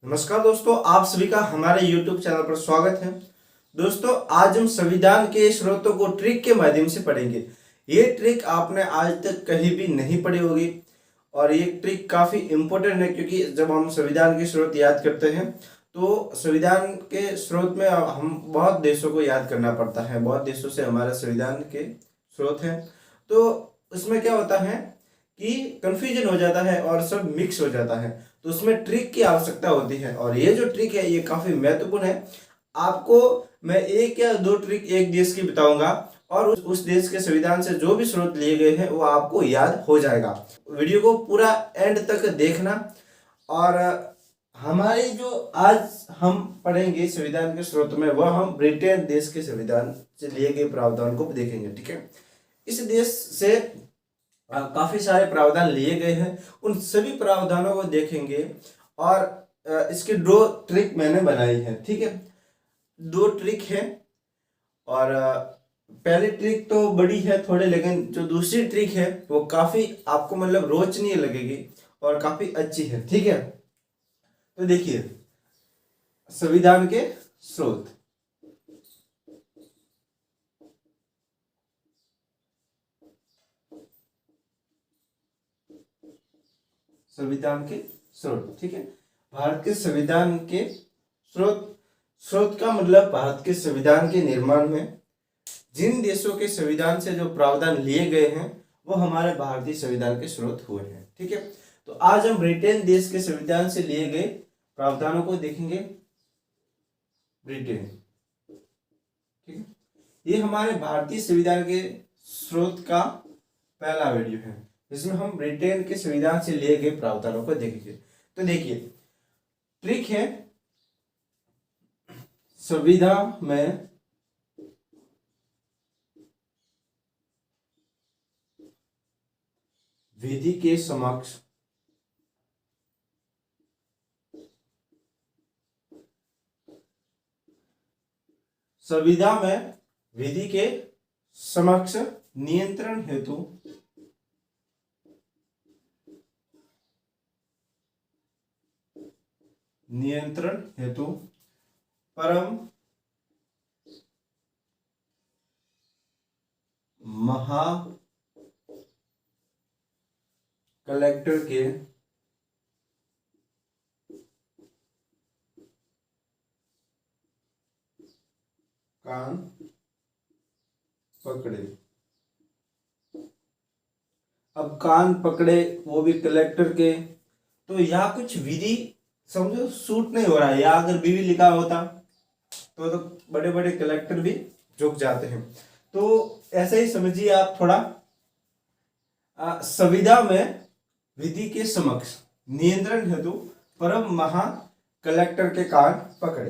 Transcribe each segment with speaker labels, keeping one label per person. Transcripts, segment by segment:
Speaker 1: नमस्कार दोस्तों, आप सभी का हमारे YouTube चैनल पर स्वागत है। दोस्तों, आज हम संविधान के स्रोतों को ट्रिक के माध्यम से पढ़ेंगे। ये ट्रिक आपने आज तक कहीं भी नहीं पढ़ी होगी और ये ट्रिक काफ़ी इम्पोर्टेंट है, क्योंकि जब हम संविधान के स्रोत याद करते हैं तो संविधान के स्रोत में हम बहुत देशों को याद करना पड़ता है। बहुत देशों से हमारे संविधान के स्रोत हैं, तो उसमें क्या होता है कि कंफ्यूजन हो जाता है और सब मिक्स हो जाता है। तो उसमें ट्रिक की आवश्यकता होती है और ये जो ट्रिक है ये काफ़ी महत्वपूर्ण है। आपको मैं एक या दो ट्रिक एक देश की बताऊंगा और उस देश के संविधान से जो भी स्रोत लिए गए हैं वो आपको याद हो जाएगा। वीडियो को पूरा एंड तक देखना। और हमारी जो आज हम पढ़ेंगे संविधान के स्रोत में, वह हम ब्रिटेन देश के संविधान से लिए गए प्रावधान को देखेंगे। ठीक है, इस देश से काफी सारे प्रावधान लिए गए हैं, उन सभी प्रावधानों को देखेंगे और इसकी दो ट्रिक मैंने बनाई है। ठीक है, दो ट्रिक है और पहली ट्रिक तो बड़ी है थोड़े, लेकिन जो दूसरी ट्रिक है वो काफी आपको मतलब रोचनीय लगेगी और काफी अच्छी है। ठीक है, तो देखिए संविधान के स्रोत। संविधान के स्रोत, ठीक है, भारत के संविधान के स्रोत। स्रोत का मतलब भारत के संविधान के निर्माण में जिन देशों के संविधान से जो प्रावधान लिए गए हैं वो हमारे भारतीय संविधान के स्रोत हुए हैं। ठीक है, तो आज हम ब्रिटेन देश के संविधान से लिए गए प्रावधानों को देखेंगे। ब्रिटेन, ठीक है, ये हमारे भारतीय संविधान के स्रोत का पहला वीडियो है जिसमें हम ब्रिटेन के संविधान से लिए गए प्रावधानों को देखेंगे। तो देखिए ट्रिक है, संविधान में विधि के समक्ष संविधान में विधि के समक्ष नियंत्रण हेतु परम महा कलेक्टर के कान पकड़े। अब कान पकड़े वो भी कलेक्टर के, तो यहाँ कुछ विधि समझो सूट नहीं हो रहा है। या अगर बीवी लिखा होता तो बड़े बड़े कलेक्टर भी झुक जाते हैं। तो ऐसे ही समझिए आप थोड़ा, संविधा में विधि के समक्ष नियंत्रण हेतु परम महा कलेक्टर के कान पकड़े।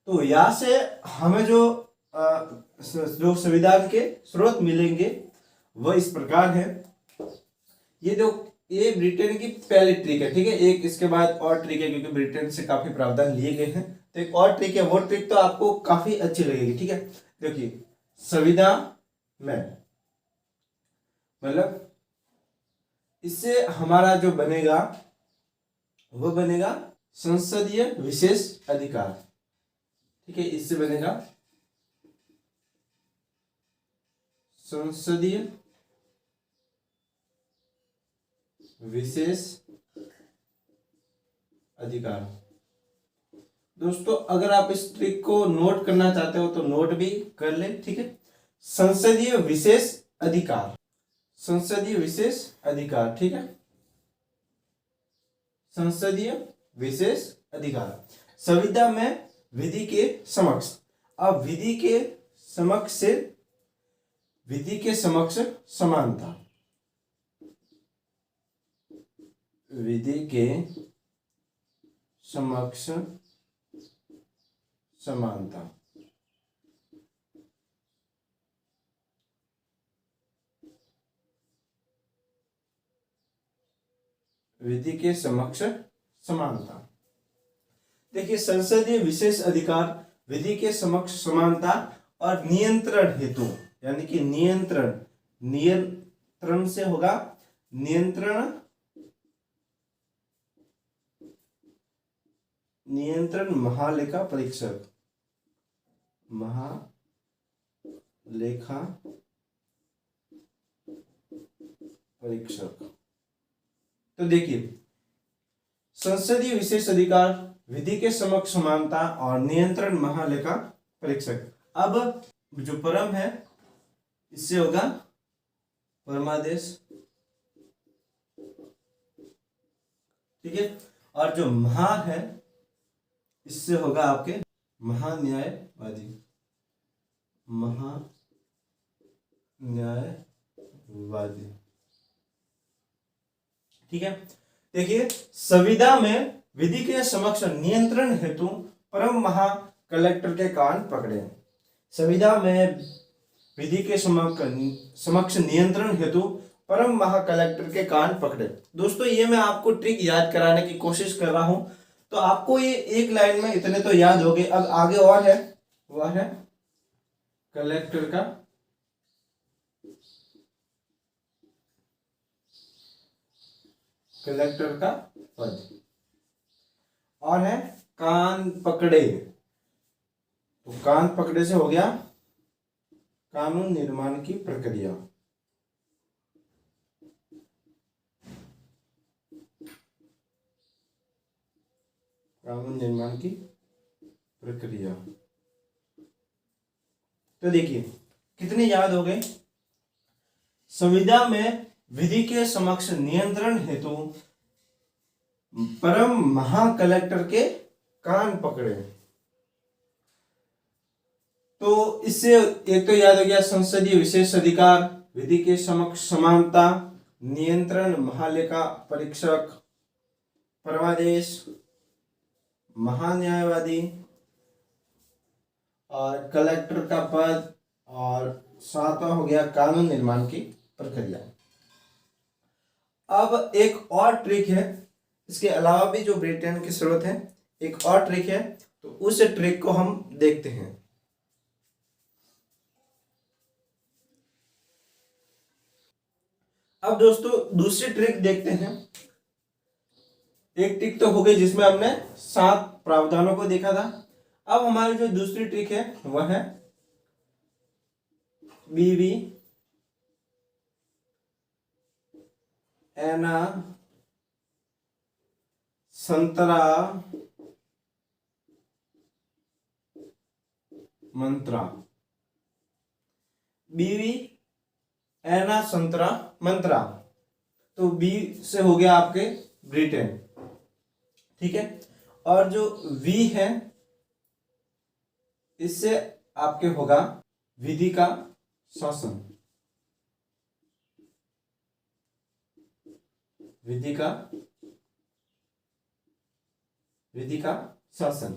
Speaker 1: तो यहाँ से हमें जो संविधान के स्रोत मिलेंगे वह इस प्रकार है। ये ब्रिटेन की पहली ट्रिक है। ठीक है, एक इसके बाद और ट्रिक है, क्योंकि ब्रिटेन से काफी प्रावधान लिए गए हैं। तो एक और ट्रिक है, वो ट्रिक तो आपको काफी अच्छी लगेगी। ठीक है, देखिए संविधान में मतलब इससे हमारा जो बनेगा वो बनेगा संसदीय विशेष अधिकार। ठीक है, इससे बनेगा संसदीय विशेष अधिकार। दोस्तों, अगर आप इस ट्रिक को नोट करना चाहते हो तो नोट भी कर ले। ठीक है, संसदीय विशेष अधिकार, संसदीय विशेष अधिकार। ठीक है, संसदीय विशेष अधिकार संविधान में विधि के समक्ष। अब विधि के समक्ष से विधि के समक्ष समानता, विधि के समक्ष समानता। विधि के समक्ष समानता। देखिए संसदीय विशेष अधिकार, विधि के समक्ष समानता और नियंत्रण हेतु, यानी कि नियंत्रण से होगा नियंत्रण नियंत्रण महालेखा परीक्षक, महालेखा परीक्षक। तो देखिए, संसदीय विशेष अधिकार, विधि के समक्ष समानता और नियंत्रण महालेखा परीक्षक। अब जो परम है इससे होगा परमादेश, ठीक है, और जो महा है इससे होगा आपके महान्यायवादी, महान्यायवादी, ठीक है। देखिए, संविदा में विधि के समक्ष नियंत्रण हेतु परम महा कलेक्टर के कान पकड़े। संविदा में विधि के समक्ष नियंत्रण हेतु परम महा कलेक्टर के कान पकड़े। दोस्तों, ये मैं आपको ट्रिक याद कराने की कोशिश कर रहा हूं, तो आपको ये एक लाइन में इतने तो याद हो गए। अब आगे और है, वह है कलेक्टर का पद, और है कान पकड़े। तो कान पकड़े से हो गया कानून निर्माण की प्रक्रिया। कानून निर्माण की प्रक्रिया। तो देखिए कितने याद हो गए। संविदा में विधि के समक्ष नियंत्रण हेतु परम महा कलेक्टर के कान पकड़े। तो इससे एक तो याद हो गया संसदीय विशेष अधिकार, विधि के समक्ष समानता, नियंत्रण महालेखा परीक्षक, परमादेश, महान्यायवादी और कलेक्टर का पद, और सातवां हो गया कानून निर्माण की प्रक्रिया। अब एक और ट्रिक है, इसके अलावा भी जो ब्रिटेन की जरूरत है, एक और ट्रिक है, तो उस ट्रिक को हम देखते हैं। अब दोस्तों दूसरी ट्रिक देखते हैं। एक ट्रिक तो हो गई जिसमें हमने 7 प्रावधानों को देखा था। अब हमारी जो दूसरी ट्रिक है वह है बीवी एना संतरा मंत्रा। बीवी एना संतरा मंत्रा। तो बी से हो गया आपके ब्रिटेन, ठीक है, और जो वी है इससे आपके होगा विधि का शासन, विधि का शासन।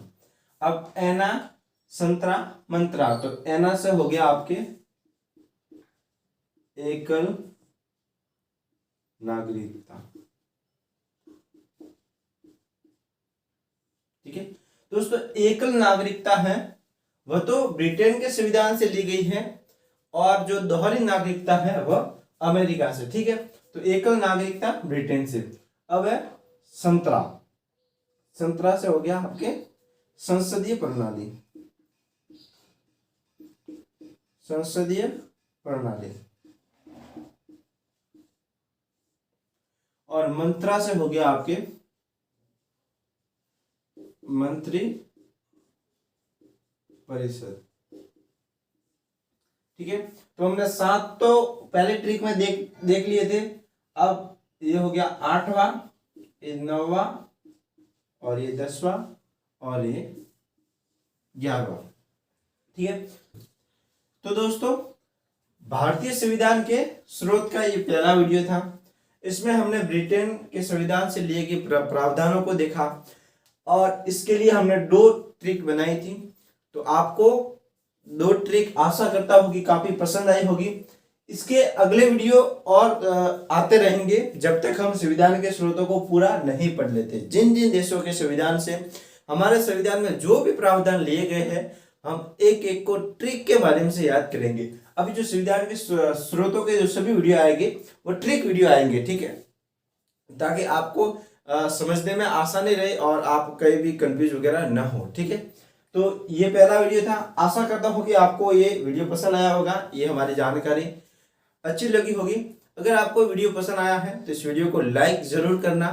Speaker 1: अब एना संतरा मंत्रा, तो एना से हो गया आपके एकल नागरिकता, ठीक है दोस्तों। एकल नागरिकता है वह तो ब्रिटेन के संविधान से ली गई है, और जो दोहरी नागरिकता है वह अमेरिका से, ठीक है। तो एकल नागरिकता ब्रिटेन से। अब है संतरा, संतरा से हो गया आपके संसदीय प्रणाली, संसदीय प्रणाली, और मंत्रा से हो गया आपके मंत्री परिषद, ठीक है। तो हमने 7 तो पहले ट्रिक में देख लिए थे। अब ये हो गया 8वां, ये 9वां, और ये 10वां, और ये 11वां, ठीक है। तो दोस्तों भारतीय संविधान के स्रोत का ये पहला वीडियो था। इसमें हमने ब्रिटेन के संविधान से लिए गए प्रावधानों को देखा, और इसके लिए हमने 2 ट्रिक बनाई थी। तो आपको 2 ट्रिक आशा करता हूं कि काफी पसंद आई होगी। इसके अगले वीडियो और आते रहेंगे जब तक हम संविधान के स्रोतों को पूरा नहीं पढ़ लेते। जिन जिन देशों के संविधान से हमारे संविधान में जो भी प्रावधान लिए गए हैं, हम एक एक को ट्रिक के माध्यम से याद करेंगे। अभी जो संविधान के स्रोतों के जो सभी वीडियो आएंगे वो ट्रिक वीडियो आएंगे, ठीक है, ताकि आपको समझने में आसानी रहे और आप कहीं भी कंफ्यूज वगैरह ना हो। ठीक है, तो ये पहला वीडियो था। आशा करता हूँ कि आपको ये वीडियो पसंद आया होगा, ये हमारी जानकारी अच्छी लगी होगी। अगर आपको वीडियो पसंद आया है तो इस वीडियो को लाइक जरूर करना,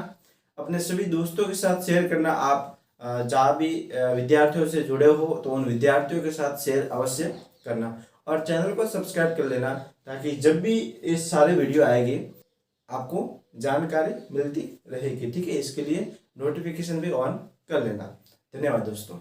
Speaker 1: अपने सभी दोस्तों के साथ शेयर करना। आप जहाँ भी विद्यार्थियों से जुड़े हो तो उन विद्यार्थियों के साथ शेयर अवश्य करना और चैनल को सब्सक्राइब कर लेना, ताकि जब भी इस सारे वीडियो आएगी आपको जानकारी मिलती रहेगी। ठीक है, इसके लिए नोटिफिकेशन भी ऑन कर लेना। धन्यवाद दोस्तों।